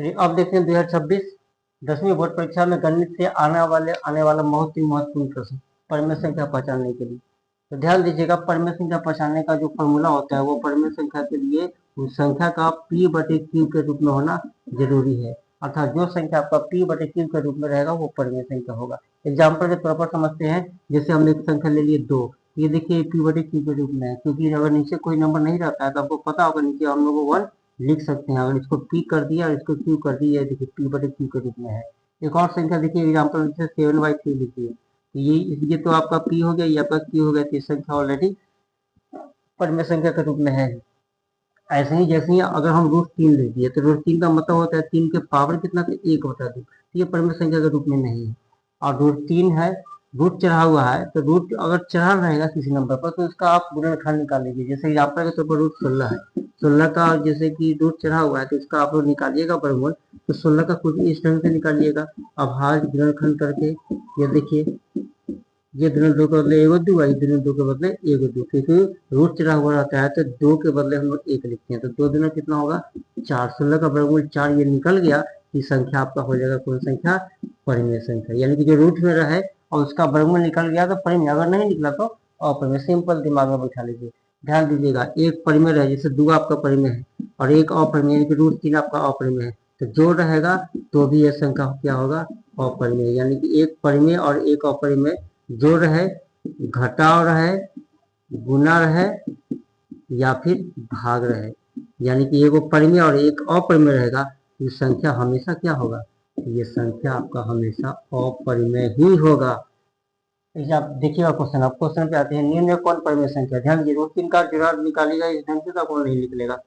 चलिए अब देखते हैं 2026 10वीं बोर्ड परीक्षा में गणित से आने वाला बहुत ही महत्वपूर्ण प्रश्न, परिमेय संख्या पहचानने के लिए। तो ध्यान दीजिएगा, परिमेय संख्या पहचानने का जो फॉर्मूला होता है वो परिमेय संख्या के लिए उस संख्या का p/q के रूप में होना जरूरी है। अर्थात जो संख्या आपका p/q के रूप में रहेगा वो परिमेय संख्या होगा। एग्जाम्पल के तौर पर समझते हैं, जैसे हमने एक संख्या ले ली 2, ये देखिए p/q के रूप में है, क्योंकि अगर नीचे कोई नंबर नहीं रहता है तो आपको पता होगा नीचे हम लोग 1 लिख सकते हैं। अगर इसको p कर दिया और इसको q कर दिया, देखिए p/q के रूप में है। एक और संख्या देखिए, एग्जाम्पल जैसे 7/3 लिखिए, ये तो आपका p हो गया, ये आपका q हो गया, तो संख्या ऑलरेडी परिमेय संख्या के रूप में है। ऐसे ही जैसे ही अगर हम √3 ले दिए तो √3 का मतलब होता है 3 के पावर कितना, तो 1/2, तो ये परिमेय संख्या के रूप में नहीं है। और √3 है, रूट चढ़ा हुआ है, तो रूट अगर चढ़ा रहेगा किसी नंबर पर तो इसका आप गुणनखंड निकाल लीजिए। जैसे एग्जाम्पल के तौर पर √16 है, 16 का जैसे कि रूट चढ़ा हुआ है तो इसका आप लोग निकालिएगा वर्गमूल, तो 16 का कुछ इस ढंग से निकालिएगा। अब हाथ गुणनखंड करके ये देखिए, ये दोनों 2 के बदले 1 2, ये दोनों 2 के बदले 1 2, क्योंकि रूट चढ़ा हुआ रहता है तो 2 के बदले हम लोग 1 लिखते हैं, तो 2 दूना कितना होगा 4, 16 का वर्गमूल 4 ये निकल गया, ये संख्या आपका हो जाएगा कौन संख्या, परिमेय संख्या। यानी कि जो रूट में रहे और उसका वर्गमूल निकल गया तो परिमेय, अगर नहीं निकला तो अपरिमेय। सिंपल दिमाग में बैठा लीजिए। ध्यान दीजिएगा, एक परिमेय है, जैसे 2 आपका परिमेय है और एक अपरिमेय, यानी कि √3 आपका अपरिमेय है, तो जो रहेगा तो भी यह संख्या क्या होगा, अपरिमेय। यानी कि एक परिमेय और एक अपरिमेय जोड़ रहे, घटाव रहे, गुना रहे या फिर भाग रहे, यानी कि एक परिमेय और एक अपरिमेय रहेगा, ये संख्या हमेशा क्या होगा, ये संख्या आपका हमेशा अपरिमेय ही होगा। आप देखिएगा क्वेश्चन, अब क्वेश्चन पे आते हैं, निम्न में कौन परिमेय संख्या। ध्यान दीजिए, √3 का जुड़ा निकालिएगा इस ढंग से तो आपको नहीं निकलेगा।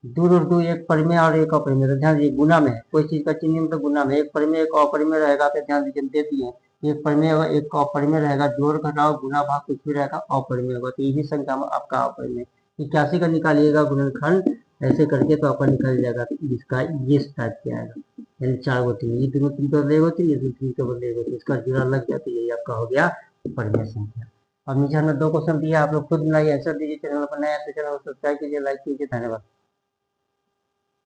2√2 एक परिमेय और एक अपरिमेय, तो ध्यान दीजिए गुना में है, कोई चीज का चिन्ह मतलब गुना में, एक परिमेय एक अपरिमेय रहेगा, तो ध्यान दीजिए दे दिए, एक परिमेय और एक अपरिमेय रहेगा, जोड़ घटाव गुना भाग कुछ भी रहेगा अपरिमेय होगा, तो यही संख्या आपका अपरिमेय। 81 का निकालिएगा गुणनखंड, ऐसे करके तो आपका निकल जाएगा, इसका ये टाइप के आएगा, यानी 4 गो 3, ये दोनों 3 के बदले 1 3, ये दोनों 3 के बदले 1 3, इसका जुड़ा लग गया तो यही आपका हो गया परिमेय संख्या। और नीचे हमने 2 क्वेश्चन दिया, आप लोग खुद बनाइए, आंसर दीजिए। चैनल पर नया है तो चैनल को सब्सक्राइब कीजिए, लाइक कीजिए, धन्यवाद।